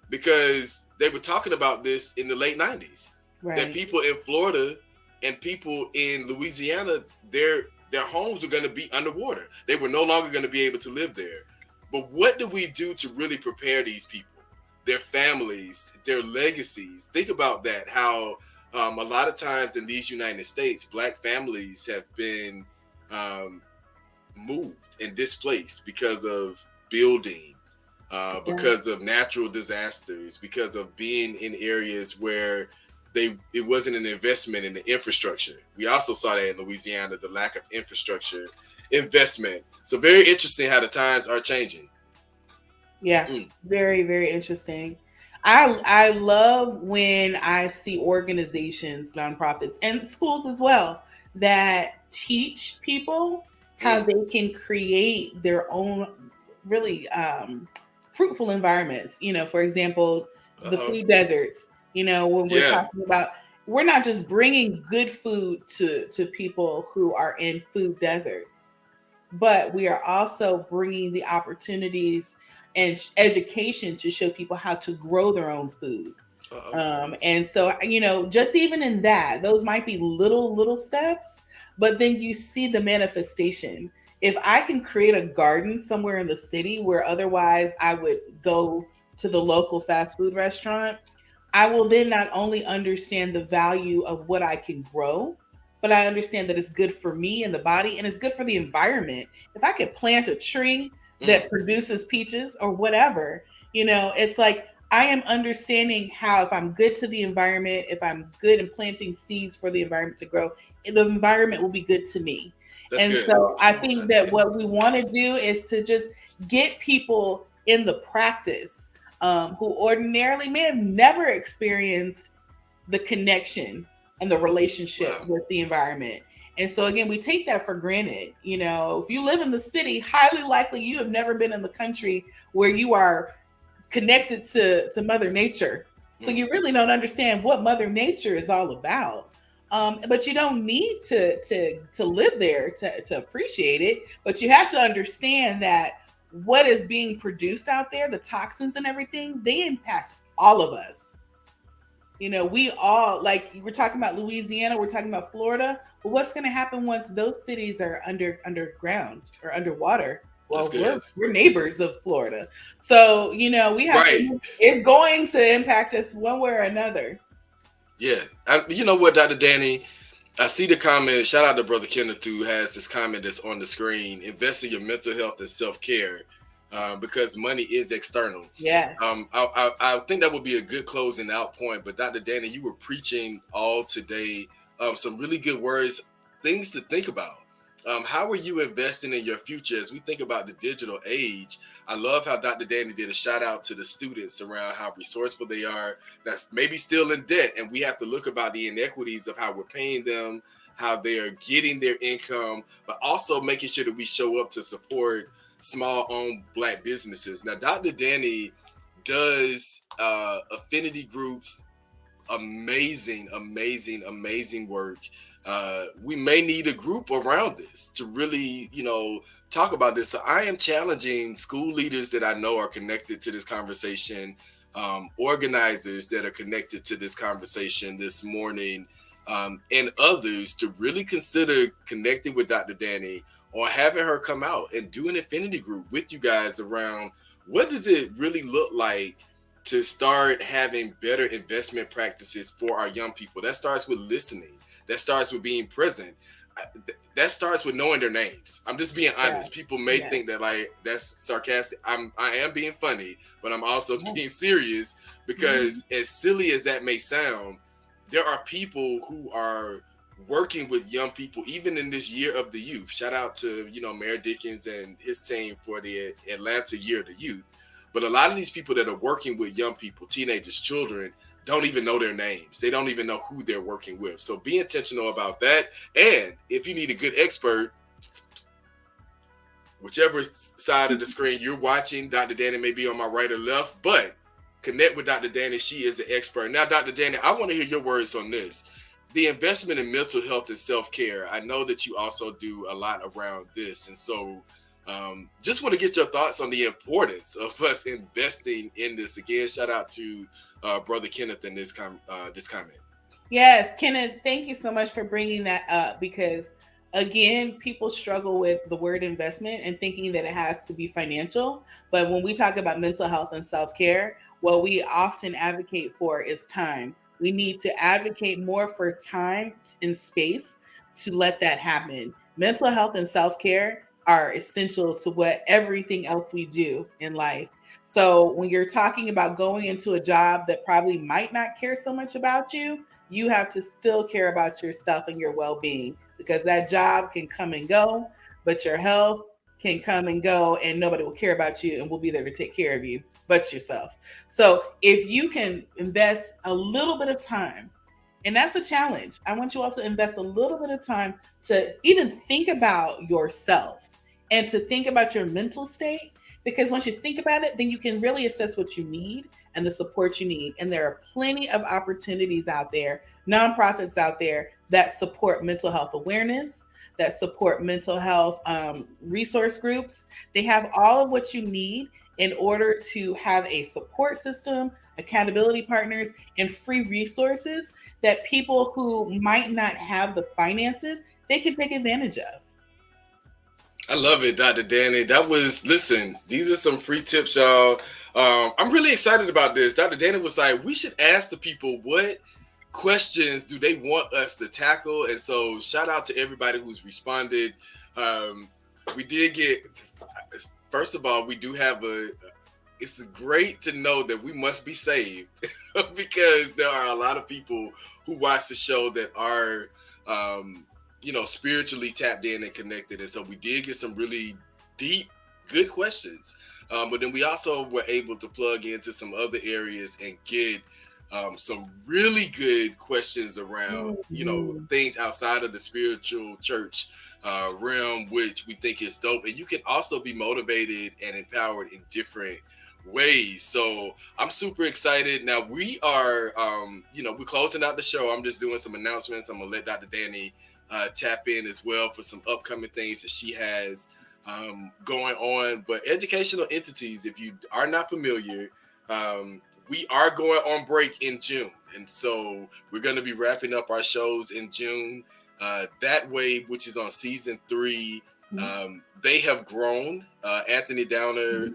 Speaker 1: because they were talking about this in the late 90s.
Speaker 2: Right.
Speaker 1: That people in Florida and people in Louisiana, their homes were going to be underwater. They were no longer going to be able to live there. But what do we do to really prepare these people, their families, their legacies? Think about that, how a lot of times in these United States, Black families have been moved and displaced because of building, because of natural disasters, because of being in areas where it wasn't an investment in the infrastructure. We also saw that in Louisiana, the lack of infrastructure investment. So very interesting how the times are changing.
Speaker 2: Yeah, very, very interesting. I love when I see organizations, nonprofits, and schools as well, that teach people how they can create their own really fruitful environments. For example, the food deserts. When we're talking about, we're not just bringing good food to people who are in food deserts, but we are also bringing the opportunities and education to show people how to grow their own food. And so, just even in that, those might be little steps, but then you see the manifestation. If I can create a garden somewhere in the city where otherwise I would go to the local fast food restaurant, I will then not only understand the value of what I can grow, but I understand that it's good for me and the body, and it's good for the environment. If I could plant a tree that produces peaches or whatever, it's like I am understanding how, if I'm good to the environment, if I'm good in planting seeds for the environment to grow, the environment will be good to me. That's and good. So I think that what we want to do is to just get people in the practice who ordinarily may have never experienced the connection and the relationship with the environment. And so again, we take that for granted. If you live in the city, highly likely you have never been in the country where you are connected to Mother Nature. So you really don't understand what Mother Nature is all about. But you don't need to live there to appreciate it. But you have to understand that what is being produced out there, the toxins and everything, they impact all of us. We all, like we're talking about Louisiana, we're talking about Florida. But what's going to happen once those cities are underground or underwater? Well, we're neighbors of Florida. So, we have it's going to impact us one way or another.
Speaker 1: Yeah. You know what, Dr. Danny? I see the comment. Shout out to Brother Kenneth, who has this comment that's on the screen. Invest in your mental health and self-care because money is external.
Speaker 2: Yeah.
Speaker 1: I think that would be a good closing out point. But Dr. Danny, you were preaching all today. Some really good words, things to think about. How are you investing in your future as we think about the digital age? I love how Dr. Danny did a shout out to the students around how resourceful they are, that's maybe still in debt. And we have to look about the inequities of how we're paying them, how they are getting their income, but also making sure that we show up to support small owned Black businesses. Now, Dr. Danny does affinity groups, amazing work. We may need a group around this to really, talk about this. So I am challenging school leaders that I know are connected to this conversation, organizers that are connected to this conversation this morning, and others to really consider connecting with Dr. Danny or having her come out and do an affinity group with you guys around what does it really look like to start having better investment practices for our young people. That starts with listening. That starts with being present. That starts with knowing their names. I'm just being honest. People may think that like that's sarcastic. I am being funny, but I'm also being serious because as silly as that may sound, there are people who are working with young people, even in this year of the youth. Shout out to, Mayor Dickens and his team for the Atlanta Year of the Youth. But a lot of these people that are working with young people, teenagers, children, don't even know their names. They don't even know who they're working with. So be intentional about that. And if you need a good expert, whichever side of the screen you're watching, Dr. Danny may be on my right or left, but connect with Dr. Danny. She is an expert. Now, Dr. Danny, I want to hear your words on this. The investment in mental health and self-care. I know that you also do a lot around this. And so just want to get your thoughts on the importance of us investing in this. Again, shout out to Brother Kenneth in this comment.
Speaker 2: Yes, Kenneth, thank you so much for bringing that up, because again, people struggle with the word investment and thinking that it has to be financial. But when we talk about mental health and self-care, what we often advocate for is time. We need to advocate more for time and space to let that happen. Mental health and self-care are essential to what everything else we do in life. So when you're talking about going into a job that probably might not care so much about you, you have to still care about yourself and your well-being, because that job can come and go, but your health can come and go, and nobody will care about you and will be there to take care of you but yourself. So if you can invest a little bit of time, and that's a challenge. I want you all to invest a little bit of time to even think about yourself and to think about your mental state. Because once you think about it, then you can really assess what you need and the support you need. And there are plenty of opportunities out there, nonprofits out there that support mental health awareness, that support mental health resource groups. They have all of what you need in order to have a support system, accountability partners, and free resources that people who might not have the finances, they can take advantage of.
Speaker 1: I love it, Dr. Danny. Listen, these are some free tips, y'all. I'm really excited about this. Dr. Danny was like, we should ask the people what questions do they want us to tackle. And so shout out to everybody who's responded. We did get, first of all, we do have it's great to know that we must be saved because there are a lot of people who watch the show that are, spiritually tapped in and connected. And so we did get some really deep, good questions. But then we also were able to plug into some other areas and get some really good questions around, things outside of the spiritual church realm, which we think is dope. And you can also be motivated and empowered in different ways. So I'm super excited. Now we are, we're closing out the show. I'm just doing some announcements. I'm gonna let Dr. Danny tap in as well for some upcoming things that she has going on. But educational entities, if you are not familiar, we are going on break in June. And so we're going to be wrapping up our shows in June. That Way, which is on season 3, they have grown. Anthony Downer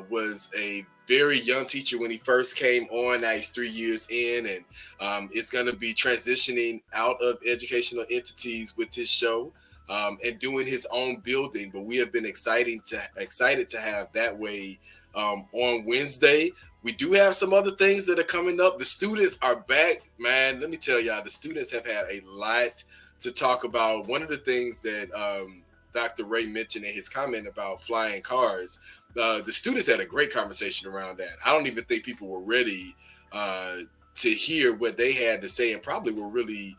Speaker 1: was a very young teacher when he first came on. Now he's 3 years in, and it's going to be transitioning out of educational entities with his show and doing his own building. But we have been excited to have That Way on Wednesday. We do have some other things that are coming up. The students are back, man. Let me tell y'all, the students have had a lot to talk about. One of the things that Dr. Ray mentioned in his comment about flying cars, the students had a great conversation around that. I don't even think people were ready to hear what they had to say, and probably were really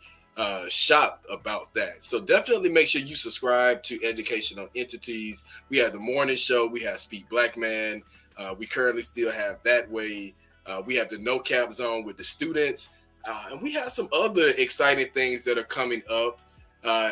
Speaker 1: shocked about that. So definitely make sure you subscribe to Educational Entities. We have the morning show. We have Speak Black Man. We currently still have That Way. We have the No Cap Zone with the students. And we have some other exciting things that are coming up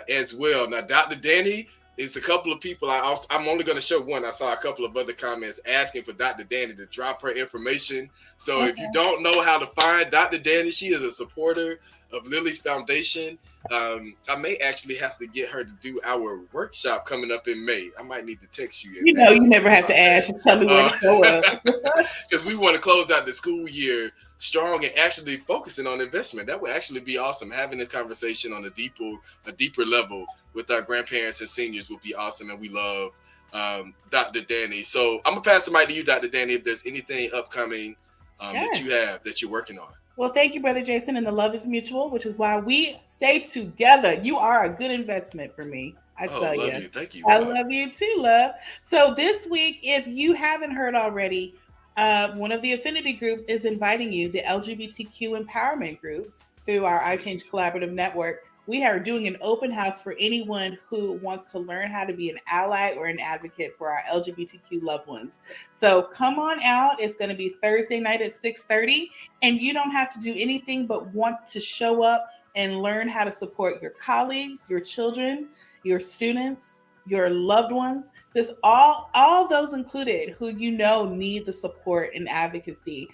Speaker 1: as well. Now, Dr. Danny, it's a couple of people. I'm only going to show one. I saw a couple of other comments asking for Dr. Danny to drop her information. So if you don't know how to find Dr. Danny, she is a supporter of Lily's Foundation. I may actually have to get her to do our workshop coming up in May. I might need to text you.
Speaker 2: You never have to ask. Just tell me where to show up.
Speaker 1: Because we want to close out the school year strong and actually focusing on investment. That would actually be awesome. Having this conversation on a deeper level with our grandparents and seniors would be awesome. And we love Dr. Danny. So I'm gonna pass the mic to you, Dr. Danny, if there's anything upcoming that you have that you're working on.
Speaker 2: Well, thank you, Brother Jason. And the love is mutual, which is why we stay together. You are a good investment for me. I
Speaker 1: Oh,
Speaker 2: tell
Speaker 1: love
Speaker 2: you.
Speaker 1: you. Thank you.
Speaker 2: I
Speaker 1: Wow.
Speaker 2: love you too, love. So this week, if you haven't heard already, one of the affinity groups is inviting you, the LGBTQ empowerment group, through our iChange
Speaker 1: Yes.
Speaker 2: Collaborative Network. We are doing an open house for anyone who wants to learn how to be an ally or an advocate for our LGBTQ loved ones. So come on out. It's going to be Thursday night at 6:30, and you don't have to do anything but want to show up and learn how to support your colleagues, your children, your students, your loved ones, just all those included who you know need the support and advocacy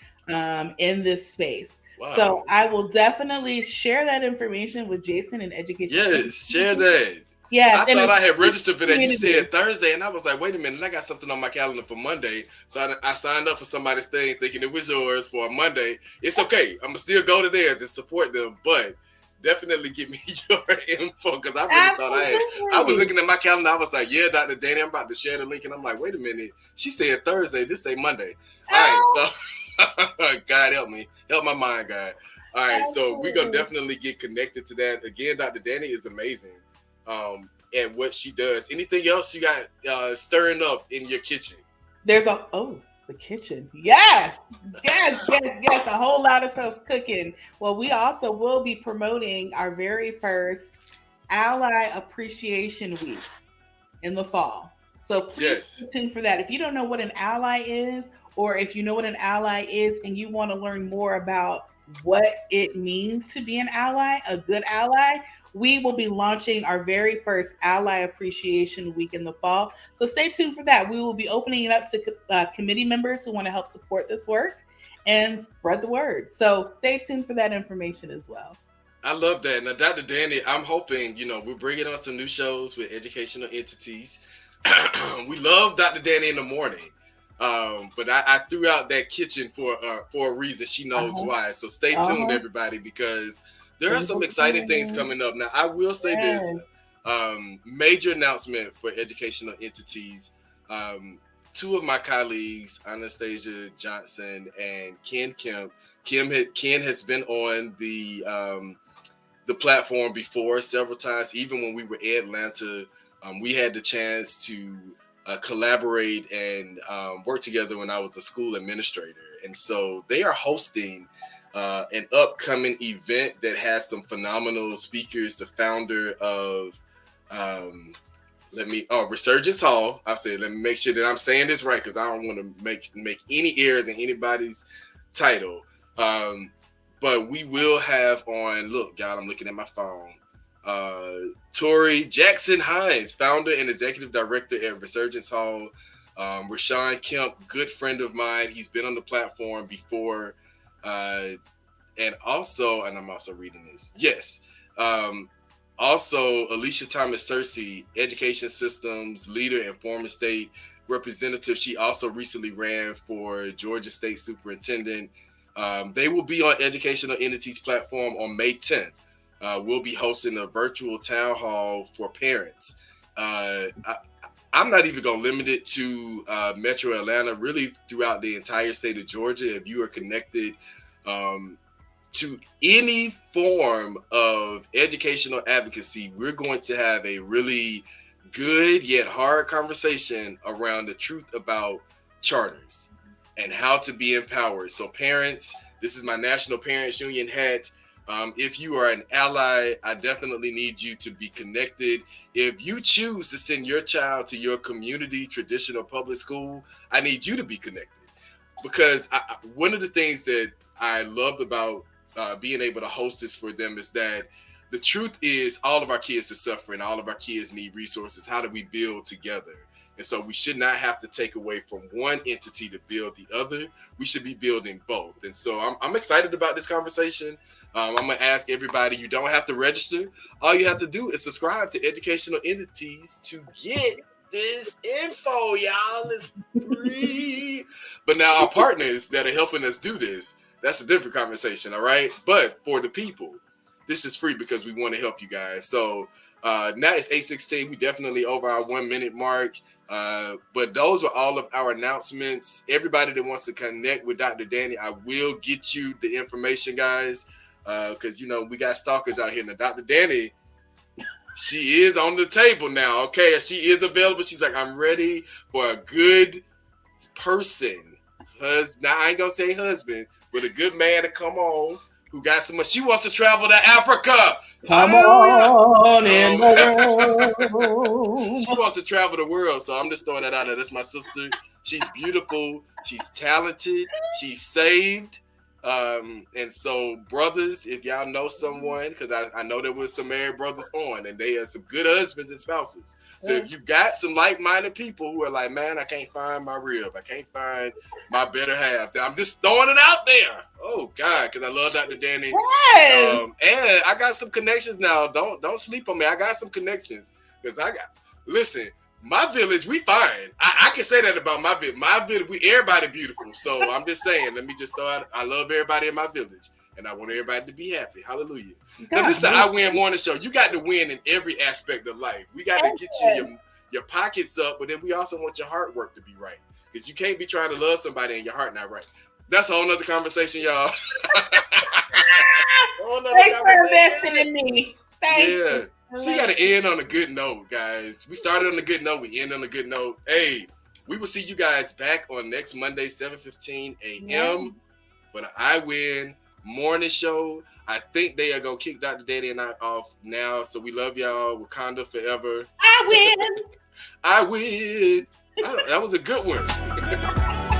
Speaker 2: in this space. So
Speaker 1: Wow.
Speaker 2: I will definitely share that information with Jason in Education
Speaker 1: Yes, share that. I
Speaker 2: Yes, and
Speaker 1: thought I
Speaker 2: it's
Speaker 1: had registered for that. You
Speaker 2: community.
Speaker 1: said Thursday, and I was like, wait a minute, I got something on my calendar for Monday. So I signed up for somebody's thing thinking it was yours for a Monday. It's okay. I'm going to still go to theirs and support them, but definitely give me your info because I really thought I was
Speaker 2: Absolutely.
Speaker 1: looking at my calendar. I was like, yeah, Dr. Danny, I'm about to share the link. And I'm like, wait a minute. She said Thursday. This say Monday. All right.
Speaker 2: Oh,
Speaker 1: So God help me. Help my mind, God. All right. So we're going to
Speaker 2: absolutely.
Speaker 1: definitely get connected to that. Again, Dr. Danny is amazing. And what she does. Anything else you got stirring up in your kitchen?
Speaker 2: There's a the kitchen. Yes, yes, yes, yes. A whole lot of stuff cooking. Well, we also will be promoting our very first Ally Appreciation Week in the fall. So please
Speaker 1: Yes.
Speaker 2: stay tuned for that. If you don't know what an ally is, or if you know what an ally is and you want to learn more about what it means to be an ally, a good ally, we will be launching our very first Ally Appreciation Week in the fall. So stay tuned for that. We will be opening it up to committee members who want to help support this work and spread the word. So stay tuned for that information as well.
Speaker 1: I love that. Now, Dr. Danny, I'm hoping, we're bringing on some new shows with educational entities. We love Dr. Danny in the morning. But I threw out that kitchen for a reason. She knows
Speaker 2: Uh-huh.
Speaker 1: why. So stay tuned,
Speaker 2: Uh-huh.
Speaker 1: everybody, because there are
Speaker 2: Things
Speaker 1: some
Speaker 2: are
Speaker 1: exciting things
Speaker 2: coming.
Speaker 1: coming up. Now, I will say this
Speaker 2: Yes.
Speaker 1: major announcement for educational entities. Um, Two of my colleagues, Anastasia Johnson and Ken Kemp, Ken has been on the platform before several times. Even when we were in Atlanta, we had the chance to collaborate and work together when I was a school administrator. And so they are hosting an upcoming event that has some phenomenal speakers. The founder of Resurgence Hall. I said, let me make sure that I'm saying this right because I don't want to make any errors in anybody's title. Um, but we will have on. Look, God, I'm looking at my phone. Tori Jackson Hines, founder and executive director at Resurgence Hall. Rashawn Kemp, good friend of mine. He's been on the platform before. And I'm also reading this. Yes. Also, Alicia Thomas Cersei, education systems leader and former state representative. She also recently ran for Georgia State Superintendent. They will be on Educational Entities platform on May 10th. We'll be hosting a virtual town hall for parents. I'm not even going to limit it to Metro Atlanta, really throughout the entire state of Georgia. If you are connected to any form of educational advocacy, we're going to have a really good yet hard conversation around the truth about charters and how to be empowered. So, parents, this is my National Parents Union hat. If you are an ally, I definitely need you to be connected. If you choose to send your child to your community traditional public school, I need you to be connected because one of the things that I loved about being able to host this for them is that the truth is all of our kids are suffering. All of our kids need resources. How do we build together? And so we should not have to take away from one entity to build the other. We should be building both. And so I'm excited about this conversation. I'm going to ask everybody, you don't have to register. All you have to do is subscribe to Educational Entities to get this info, y'all. It's free. But now our partners that are helping us do this, that's a different conversation, all right? But for the people, this is free because we want to help you guys. So now it's 8:16. We definitely over our 1 minute mark. But those are all of our announcements. Everybody that wants to connect with Dr. Danny, I will get you the information, guys, because we got stalkers out here. Now, Dr. Danny, she is on the table now. Okay, she is available. She's like, I'm ready for a good person. Now I ain't gonna say husband, but a good man to come on who got so much. She wants to travel to Africa.
Speaker 2: Come on in the
Speaker 1: world. She wants to travel the world, so I'm just throwing that out there. That's my sister. She's beautiful. She's talented. She's saved. And so, brothers, if y'all know someone, because I know there was some married brothers on, and they are some good husbands and spouses. So if you got some like-minded people who are like, man, I can't find my rib, I can't find my better half, I'm just throwing it out there. Oh God, because I love Dr. Danny.
Speaker 2: Yes.
Speaker 1: And I got some connections now. Don't sleep on me. I got some connections because listen. My village, we fine. I can say that about my village. My village, everybody beautiful. So I'm just saying, let me just throw out, I love everybody in my village. And I want everybody to be happy. Hallelujah. Now, this is the I Win Morning Show. You got to win in every aspect of life. We got to get your pockets up, but then we also want your heart work to be right. Because you can't be trying to love somebody and your heart not right. That's a whole nother conversation, y'all.
Speaker 2: Thanks for investing in me. Thank you.
Speaker 1: So you got to end on a good note, guys. We started on a good note. We end on a good note. Hey, we will see you guys back on next Monday, 7:15 a.m. for the I Win Morning Show. I think they are going to kick Dr. Danny and I off now. So we love y'all. Wakanda forever.
Speaker 2: I win.
Speaker 1: I win. That was a good one.